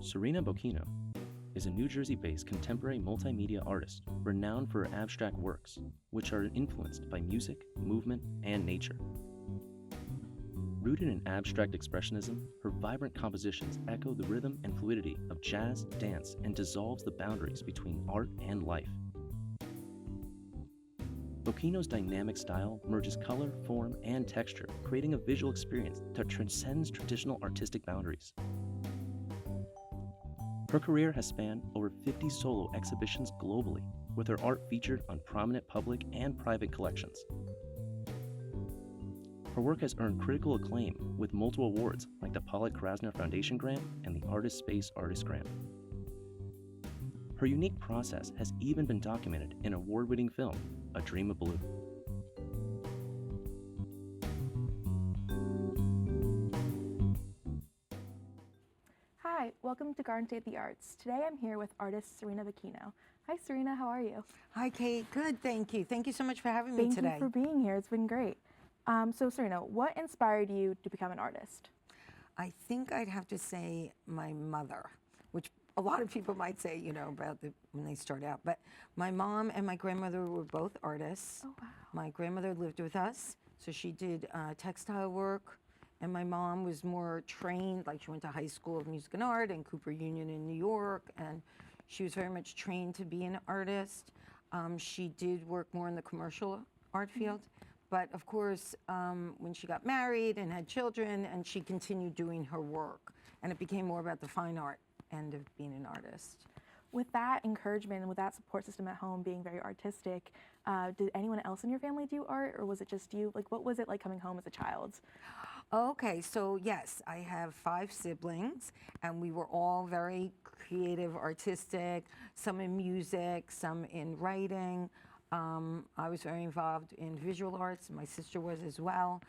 Serena Bocchino is a New Jersey-based contemporary multimedia artist renowned for her abstract works, which are influenced by music, movement, and nature. Rooted in abstract expressionism, her vibrant compositions echo the rhythm and fluidity of jazz, dance, and dissolves the boundaries between art and life. Bocchino's dynamic style merges color, form, and texture, creating a visual experience that transcends traditional artistic boundaries. Her career has spanned over 50 solo exhibitions globally, with her art featured on prominent public and private collections. Her work has earned critical acclaim with multiple awards like the Pollock-Krasner Foundation Grant and the Artist Space Artist Grant. Her unique process has even been documented in award-winning film, A Dream of Blue. Hi, welcome to Garden State of the Arts. Today I'm here with artist Serena Bocchino. Hi Serena, how are you? Hi Kate, good, thank you. Thank you so much for having me today. Thank you for being here, it's been great. So Serena, what inspired you to become an artist? I think I'd have to say my mother, which a lot of people might say, you know, about when they start out. But my mom and my grandmother were both artists. Oh, wow. My grandmother lived with us, so she did textile work. And my mom was more trained, like she went to High School of Music and Art and Cooper Union in New York, and she was very much trained to be an artist. She did work more in the commercial art field, but of course, when she got married and had children, and she continued doing her work, and it became more about the fine art end of being an artist. With that encouragement and with that support system at home being very artistic, did anyone else in your family do art, or was it just you? Like, what was it like coming home as a child? Okay, so yes, I have 5 siblings, and we were all very creative, artistic, some in music, some in writing. I was very involved in visual arts, my sister was as well,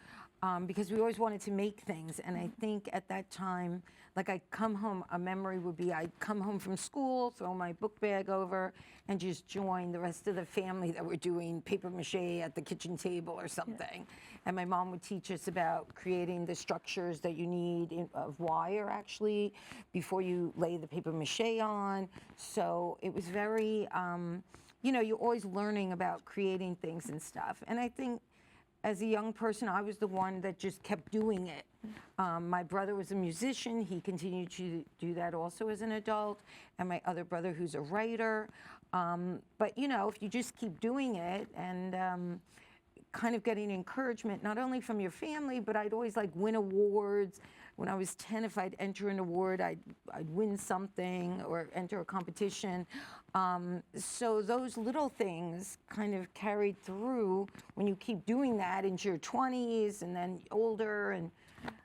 because we always wanted to make things. And I think at that time, like I'd come home, a memory would be I'd come home from school, throw my book bag over, and just join the rest of the family that were doing paper mache at the kitchen table or something. And my mom would teach us about creating the structures that you need of wire, actually, before you lay the paper mache on. So it was very, you know, you're always learning about creating things and stuff. And I think as a young person, I was the one that just kept doing it. My brother was a musician. He continued to do that also as an adult. And my other brother, who's a writer. But, you know, if you just keep doing it and kind of getting encouragement, not only from your family, but I'd always like win awards. When I was 10, if I'd enter an award, I'd win something or enter a competition. So those little things kind of carried through when you keep doing that into your 20s and then older, and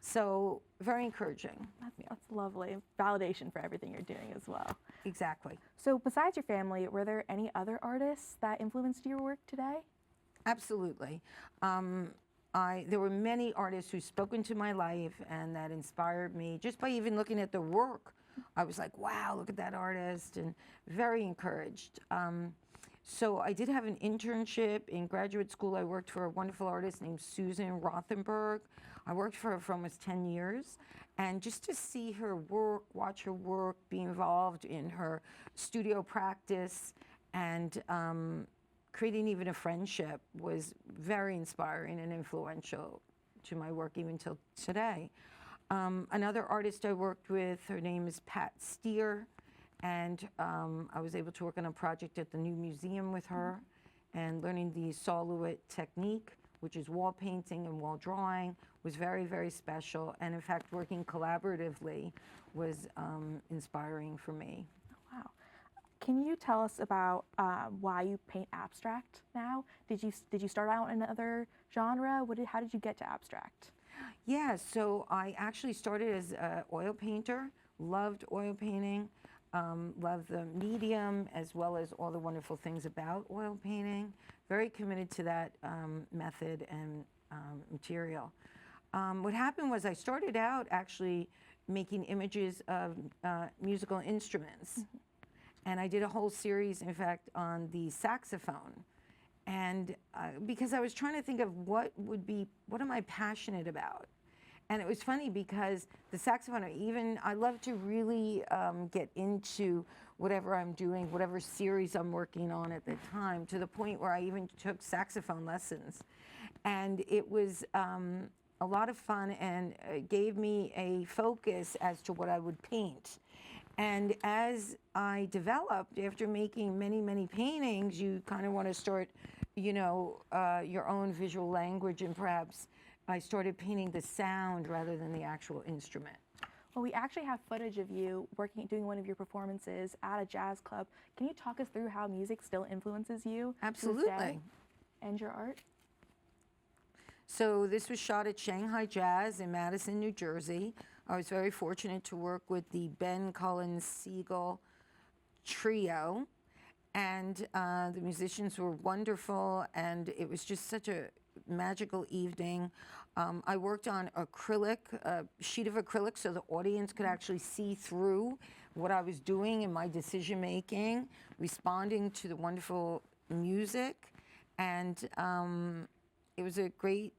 so very encouraging. That's lovely. Validation for everything you're doing as well. Exactly. So besides your family, were there any other artists that influenced your work today? Absolutely. There were many artists who spoke into my life and that inspired me just by even looking at their work. I was like, wow, look at that artist, and very encouraged. So I did have an internship in graduate school. I worked for a wonderful artist named Susan Rothenberg. I worked for her for almost 10 years. And just to see her work, watch her work, be involved in her studio practice, and creating even a friendship was very inspiring and influential to my work even till today. Another artist I worked with, her name is Pat Steer, and I was able to work on a project at the new museum with her and learning the Soluit technique, which is wall painting and wall drawing, was very, very special. And in fact, working collaboratively was inspiring for me. Wow. Can you tell us about why you paint abstract now? Did you start out in another genre? How did you get to abstract? Yeah, so I actually started as an oil painter, loved oil painting, loved the medium as well as all the wonderful things about oil painting. Very committed to that method and material. What happened was I started out actually making images of musical instruments. And I did a whole series, in fact, on the saxophone. And because I was trying to think of what am I passionate about? And it was funny because the saxophone, I love to really get into whatever I'm doing, whatever series I'm working on at the time, to the point where I even took saxophone lessons. And it was a lot of fun, and gave me a focus as to what I would paint. And as I developed, after making many, many paintings, you kind of want to start, your own visual language, and perhaps I started painting the sound rather than the actual instrument. Well, we actually have footage of you doing one of your performances at a jazz club. Can you talk us through how music still influences you to this Absolutely. day and your art? So this was shot at Shanghai Jazz in Madison, New Jersey. I was very fortunate to work with the Ben Collins Siegel trio, and the musicians were wonderful, and it was just such a magical evening. I worked on acrylic, a sheet of acrylic, so the audience could actually see through what I was doing in my decision making, responding to the wonderful music, and it was a great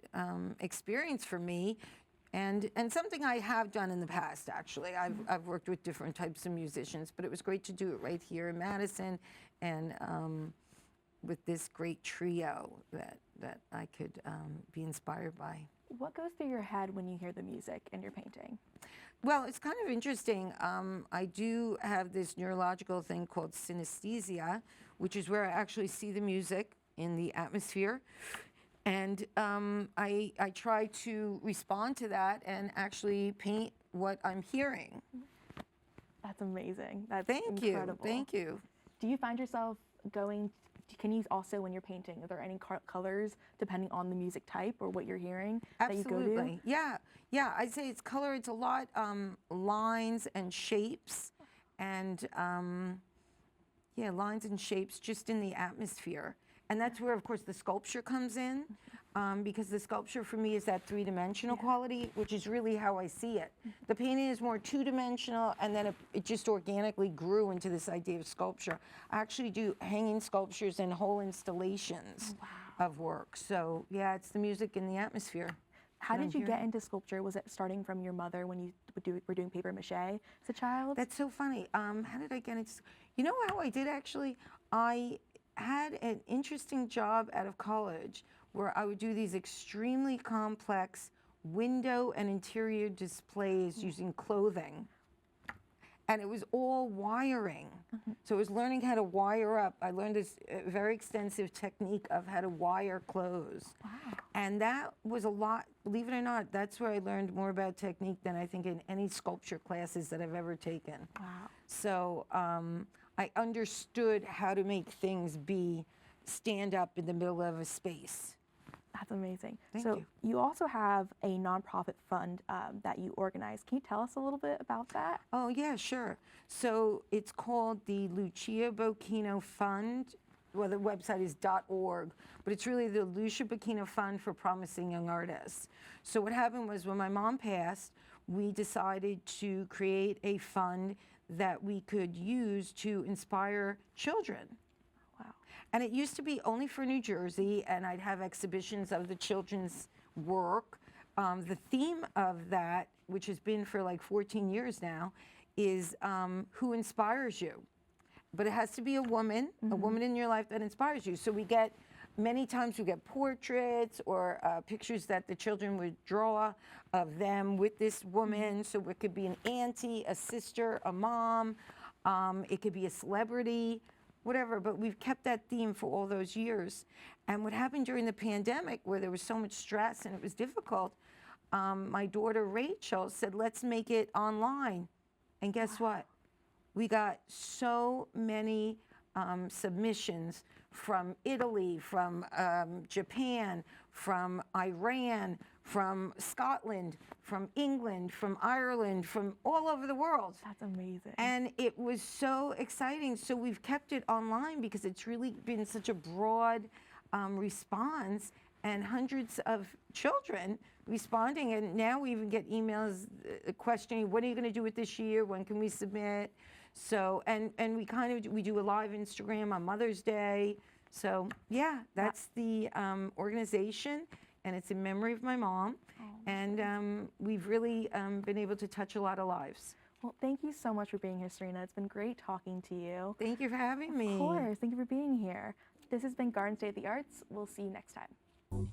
experience for me, and something I have done in the past. Actually, I've worked with different types of musicians, but it was great to do it right here in Madison, and with this great trio that I could be inspired by. What goes through your head when you hear the music and you're painting? Well, it's kind of interesting. I do have this neurological thing called synesthesia, which is where I actually see the music in the atmosphere. And I try to respond to that and actually paint what I'm hearing. That's amazing. That's Thank incredible. you. Thank you. Do you find yourself can you also, when you're painting, are there any colors depending on the music type or what you're hearing that you go to? Absolutely. Yeah. I'd say it's color. It's a lot lines and shapes, and lines and shapes just in the atmosphere. And that's where, of course, the sculpture comes in, because the sculpture for me is that three-dimensional quality, which is really how I see it. The painting is more two-dimensional, and then it just organically grew into this idea of sculpture. I actually do hanging sculptures and whole installations of work. So yeah, it's the music and the atmosphere. How did you get into sculpture? Was it starting from your mother when you were doing paper mache as a child? That's so funny. How did I get into? You know how I did actually? I had an interesting job out of college where I would do these extremely complex window and interior displays using clothing. And it was all wiring. So I was learning how to wire up. I learned this very extensive technique of how to wire clothes. Wow. And that was a lot, believe it or not, that's where I learned more about technique than I think in any sculpture classes that I've ever taken. Wow. So I understood how to make things stand up in the middle of a space. That's amazing. Thank so you. Also have a nonprofit fund that you organize. Can you tell us a little bit about that? Oh, yeah, sure. So it's called the Lucia Bocchino Fund. Well, the website is .org, but it's really the Lucia Bocchino Fund for Promising Young Artists. So what happened was when my mom passed, we decided to create a fund that we could use to inspire children. Wow. And it used to be only for New Jersey, and I'd have exhibitions of the children's work. The theme of that, which has been for like 14 years now, is who inspires you? But it has to be a woman in your life that inspires you. So many times we get portraits or pictures that the children would draw of them with this woman. So it could be an auntie, a sister, a mom. It could be a celebrity, whatever. But we've kept that theme for all those years. And what happened during the pandemic, where there was so much stress and it was difficult, my daughter Rachel said, let's make it online. And guess what? We got so many submissions from Italy, from Japan, from Iran, from Scotland, from England, from Ireland, from all over the world. That's amazing. And it was so exciting. So we've kept it online because it's really been such a broad response, and hundreds of children responding. And now we even get emails questioning, what are you going to do with this year? When can we submit? So, and we do a live Instagram on Mother's Day. So yeah, that's the organization. and it's in memory of my mom. And we've really been able to touch a lot of lives. Well, thank you so much for being here, Serena. It's been great talking to you. Thank you for having me. Of course. Thank you for being here. This has been Garden State of the Arts. We'll see you next time.